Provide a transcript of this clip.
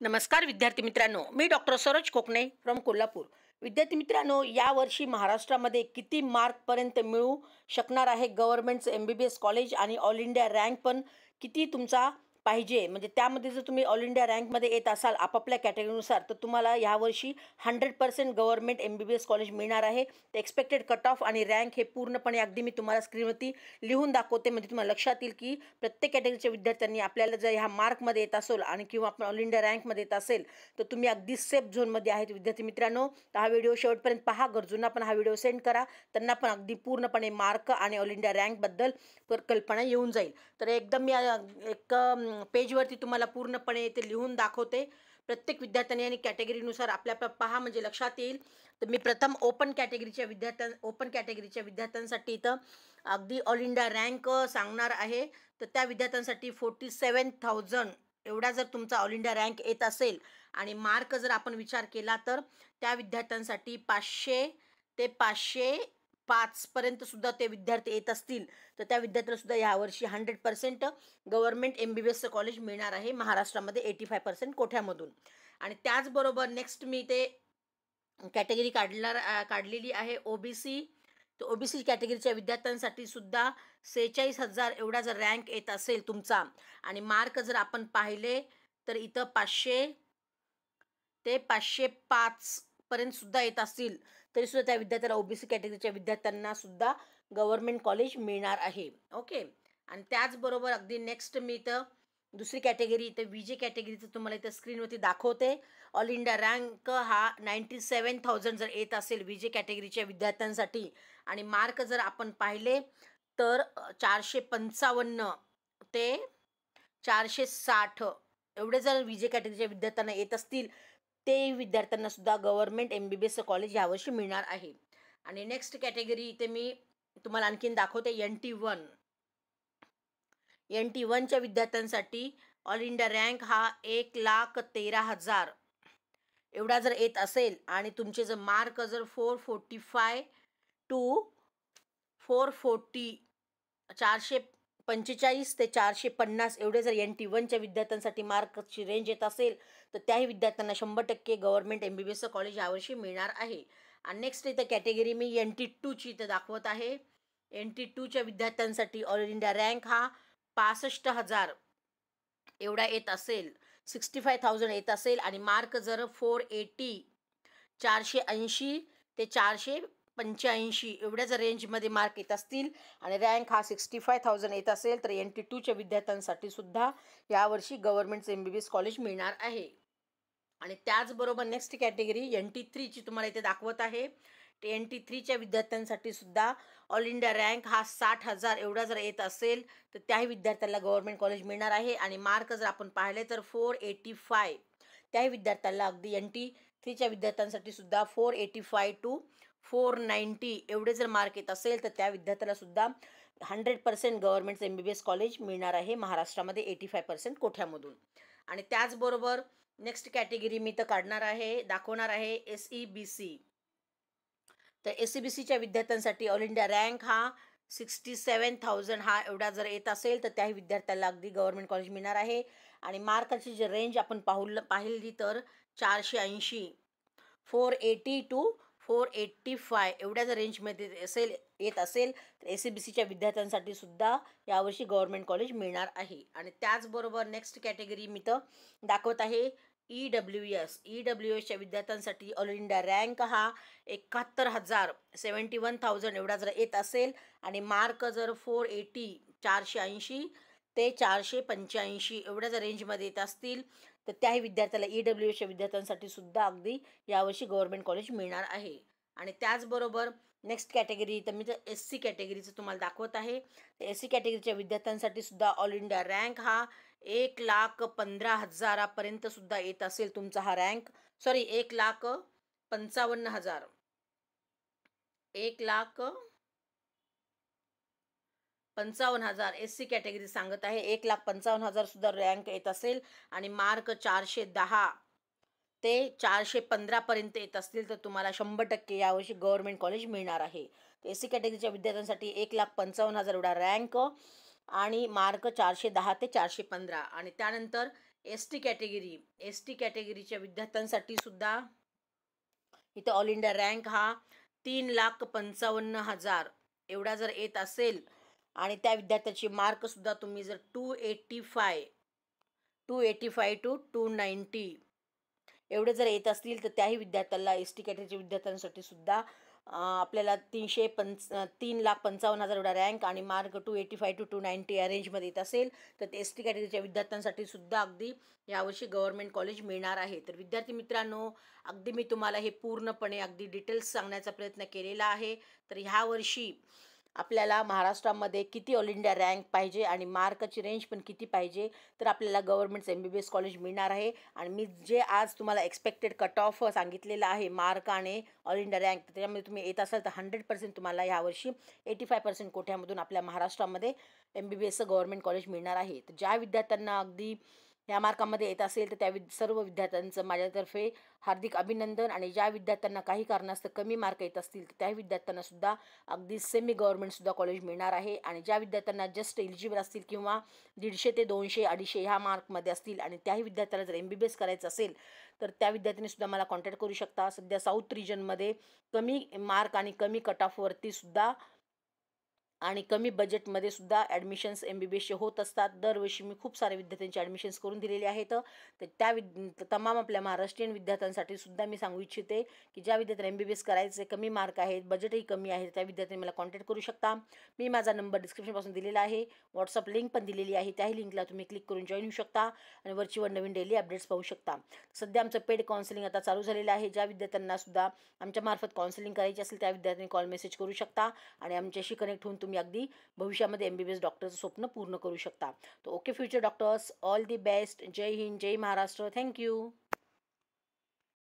नमस्कार विद्यार्थी मित्रांनो, मी डॉक्टर सरोज कोकणे फ्रॉम कोल्हापूर. विद्यार्थी मित्रांनो, यावर्षी महाराष्ट्रामध्ये किती मार्कपर्यंत मिळू शकणार आहे गव्हर्नमेंटचं MBBS कॉलेज आणि ऑल इंडिया रँक पण किती तुमचा पाहिजे, म्हणजे त्यामध्ये जर तुम्ही ऑल इंडिया रँकमध्ये येत असाल आपापल्या कॅटेगरीनुसार तर तुम्हाला यावर्षी 100% गव्हर्नमेंट MBBS कॉलेज मिळणार आहे. तर एक्सपेक्टेड कट ऑफ आणि रँक हे पूर्णपणे अगदी मी तुम्हाला स्क्रीनवरती लिहून दाखवते, म्हणजे तुम्हाला लक्षात येईल की प्रत्येक कॅटेगरीच्या विद्यार्थ्यांनी आपल्याला जर ह्या मार्कमध्ये येत असेल आणि किंवा आपण ऑल इंडिया रँकमध्ये येत असेल तर तुम्ही अगदी सेफ झोनमध्ये आहेत. विद्यार्थी मित्रांनो, तर हा व्हिडिओ शेवटपर्यंत पहा. गरजूंना पण हा व्हिडिओ सेंड करा, त्यांना पण अगदी पूर्णपणे मार्क आणि ऑल इंडिया रँकबद्दल कल्पना येऊन जाईल. तर एकदम मी एक पेजवरती तुम्हाला पूर्णपणे ते लिहून दाखवते. प्रत्येक विद्यार्थ्यांनी आणि कॅटेगरीनुसार आपल्या पहा, म्हणजे लक्षात येईल. तर मी प्रथम ओपन कॅटेगरीच्या विद्यार्थ्यांसाठी इथं अगदी ऑल इंडिया रँक सांगणार आहे. तर त्या विद्यार्थ्यांसाठी 47,000 एवढा जर तुमचा ऑल इंडिया रँक येत असेल आणि मार्क जर आपण विचार केला तर त्या विद्यार्थ्यांसाठी 500 ते 505 पर्यंत सुद्धा ते विद्यार्थी येत असतील तर त्या विद्यार्थ्यांना सुद्धा यावर्षी 100% गव्हर्नमेंट MBBS कॉलेज मिळणार आहे महाराष्ट्रामध्ये 85% कोठ्यामधून. आणि त्याचबरोबर नेक्स्ट मी ते कॅटेगरी काढलेली आहे OBC. तर OBC कॅटेगरीच्या विद्यार्थ्यांसाठी सुद्धा 46,000 एवढा जर रँक येत असेल तुमचा आणि मार्क जर आपण पाहिले तर इथं 500 ते 505 पर्यंत सुद्धा येत असतील तरी सुद्धा त्या विद्यार्थ्याला OBC कॅटेगरीच्या विद्यार्थ्यांना सुद्धा गव्हर्नमेंट कॉलेज मिळणार आहे. ओके. आणि त्याचबरोबर अगदी नेक्स्ट मी इथं दुसरी कॅटेगरी इथं VJ कॅटेगरीचं तुम्हाला इथं स्क्रीनवरती दाखवते. ऑल इंडिया रँक हा 97,000 जर येत असेल VJ कॅटेगरीच्या विद्यार्थ्यांसाठी आणि मार्क जर आपण पाहिले तर 455 ते 460 एवढे जर VJ कॅटेगरीच्या विद्यार्थ्यांना येत असतील ते विद्यार्थ्यांना सुद्धा गव्हर्नमेंट MBBS कॉलेज यावर्षी मिळणार आहे. आणि नेक्स्ट कॅटेगरी इथे मी तुम्हाला आणखीन दाखवते NT1च्या विद्यार्थ्यांसाठी ऑल इंडिया रँक हा 1,13,000 एवढा जर येत असेल आणि तुमचे जर मार्क जर 445 टू 440 445 ते 450 एवढे जर NT1च्या विद्यार्थ्यांसाठी मार्कची रेंज येत असेल तर त्याही विद्यार्थ्यांना 100% गव्हर्नमेंट MBBS कॉलेज यावर्षी मिळणार आहे. आणि नेक्स्ट इथं कॅटेगरी मी NT2ची इथं दाखवत आहे. NT2च्या विद्यार्थ्यांसाठी ऑल इंडिया रँक हा 65,000 एवढा येत असेल, 65,000 येत असेल आणि मार्क जर 480 ते 485 एवढ्या जर रेंजमध्ये मार्क येत असतील आणि रँक हा 65,000 येत असेल तर NT2च्या विद्यार्थ्यांसाठी सुद्धा यावर्षी गव्हर्नमेंटचं MBBS कॉलेज मिळणार आहे. आणि त्याचबरोबर नेक्स्ट कॅटेगरी NT3ची तुम्हाला इथे दाखवत आहे. NT3च्या विद्यार्थ्यांसाठी सुद्धा ऑल इंडिया रँक हा 60,000 एवढा जर येत असेल तर त्याही विद्यार्थ्याला गव्हर्नमेंट कॉलेज मिळणार आहे. आणि मार्क जर आपण पाहिले तर 485 त्याही विद्यार्थ्याला अगदी NT3च्या विद्यार्थ्यांसाठी सुद्धा 485 टू 490 एवढे जर मार्क येत असेल तर त्या विद्यार्थ्याला सुद्धा 100% गव्हर्नमेंटचं MBBS कॉलेज मिळणार आहे महाराष्ट्रामध्ये 85% कोठ्यामधून. आणि त्याचबरोबर नेक्स्ट कॅटेगरी मी तर दाखवणार आहे SEBC. तर SEBCच्या विद्यार्थ्यांसाठी ऑल इंडिया रँक हा 67,000 हा एवढा जर येत असेल तर त्याही विद्यार्थ्याला अगदी गव्हर्नमेंट कॉलेज मिळणार आहे. आणि मार्काची जी रेंज आपण पाहिली तर 480 480 टू 485 एवढ्या जर रेंजमध्ये येत असेल तर SEBCच्या विद्यार्थ्यांसाठी सुद्धा यावर्षी गव्हर्नमेंट कॉलेज मिळणार आहे. आणि त्याचबरोबर नेक्स्ट कॅटेगरी मी तर दाखवत आहे EWSच्या विद्यार्थ्यांसाठी ऑल इंडिया रँक हा 71,000 71,000 एवढा जर येत असेल आणि मार्क जर 480 ते 485 एवढ्या जर रेंजमध्ये येत असतील तर त्याही विद्यार्थ्याला EWSच्या विद्यार्थ्यांसाठी सुद्धा अगदी यावर्षी गव्हर्नमेंट कॉलेज मिळणार आहे. आणि त्याचबरोबर नेक्स्ट कॅटेगरी तर मी तर SC कॅटेगरीचं तुम्हाला दाखवत आहे. SC कॅटेगरीच्या विद्यार्थ्यांसाठी सुद्धा ऑल इंडिया रँक हा 1,15,000 पर्यंत सुद्धा येत असेल तुमचा हा रँक. 1,55,000 1,55,000 SC कॅटेगरी सांगत आहे. 1,55,000 सुद्धा रँक येत असेल आणि मार्क 410 ते 415 पर्यंत येत असतील तर तुम्हाला 100% यावर्षी गव्हर्नमेंट कॉलेज मिळणार आहे. SC कॅटेगरीच्या विद्यार्थ्यांसाठी 1,55,000 एवढा रँक आणि मार्क 410 ते 415. आणि त्यानंतर एस टी कॅटेगरीच्या विद्यार्थ्यांसाठी सुद्धा इथं ऑल इंडिया रँक हा 3,55,000 एवढा जर येत असेल आणि त्या विद्यार्थ्याची मार्कसुद्धा तुम्ही जर 285 टू 290 एवढे जर येत असतील तर त्याही विद्यार्थ्याला एस टी कॅटेगरीच्या विद्यार्थ्यांसाठी सुद्धा आपल्याला 3,55,000 एवढा रँक आणि मार्क 285 टू 290 या रेंजमध्ये येत असेल तर ते एस टी कॅटेगरीच्या विद्यार्थ्यांसाठी सुद्धा अगदी यावर्षी गव्हर्नमेंट कॉलेज मिळणार आहे. तर विद्यार्थी मित्रांनो, अगदी मी तुम्हाला हे पूर्णपणे अगदी डिटेल्स सांगण्याचा प्रयत्न केलेला आहे. तर ह्या वर्षी आपल्याला महाराष्ट्रामध्ये किती ऑल इंडिया रँक पाहिजे आणि मार्काची रेंज पण किती पाहिजे तर आपल्याला गव्हर्नमेंटचं MBBS कॉलेज मिळणार आहे. आणि मी जे आज तुम्हाला एक्सपेक्टेड कट ऑफ सांगितलेलं आहे मार्क आणि ऑल इंडिया रँक, त्याच्यामध्ये तुम्ही येत असाल तर 100% तुम्हाला यावर्षी 85% कोट्यामधून आपल्या महाराष्ट्रामध्ये MBBSचं गव्हर्नमेंट कॉलेज मिळणार आहे. तर ज्या विद्यार्थ्यांना अगदी या मार्कामध्ये येत असेल तर त्या सर्व विद्यार्थ्यांचं माझ्यातर्फे हार्दिक अभिनंदन. आणि ज्या विद्यार्थ्यांना काही कारणास्तव कमी मार्क येत असतील तर त्या विद्यार्थ्यांना सुद्धा अगदी सेमी गव्हर्नमेंटसुद्धा कॉलेज मिळणार आहे. आणि ज्या विद्यार्थ्यांना जस्ट एलिजिबल असतील किंवा 150 ते 200 250 ह्या मार्कमध्ये असतील आणि त्याही विद्यार्थ्याला जर MBBS करायचं असेल तर त्या विद्यार्थ्यांनी सुद्धा मला कॉन्टॅक्ट करू शकता. सध्या साऊथ रिजनमध्ये कमी मार्क आणि कमी कट ऑफवरती सुद्धा आणि कमी बजेटमध्ये सुद्धा ॲडमिशन्स MBBSचे होत असतात. दरवर्षी मी खूप सारे विद्यार्थ्यांचे ॲडमिशन्स करून दिलेले आहेत. तर त्या तमाम आपल्या महाराष्ट्रीयन विद्यार्थ्यांसाठी सुद्धा मी सांगू इच्छिते की ज्या विद्यार्थ्यांना MBBS करायचे कमी मार्क आहेत, बजेटही कमी आहे, त्या विद्यार्थ्यांनी मला कॉन्टॅक्ट करू शकता. मी माझा नंबर डिस्क्रिप्शनपासून दिलेला आहे, व्हॉट्सअप लिंक पण दिलेली आहे. त्याही लिंकला तुम्ही क्लिक करून जॉईन होऊ शकता आणि वरचीवर नवीन डेली अपडेट्स पाहू शकता. सध्या आमचं पेड काउन्सिलिंग आता चालू झालेलं आहे. ज्या विद्यार्थ्यांना सुद्धा आमच्यामार्फत काउन्सिलिंग करायची असेल त्या विद्यार्थ्यांनी कॉल मेसेज करू शकता आणि आमच्याशी कनेक्ट होऊन तुम्ही अगदी भविष्यामध्ये MBBS डॉक्टरचं स्वप्न पूर्ण करू शकता. तर okay future doctors, all the best. जय हिंद, जय महाराष्ट्र. थँक्यू.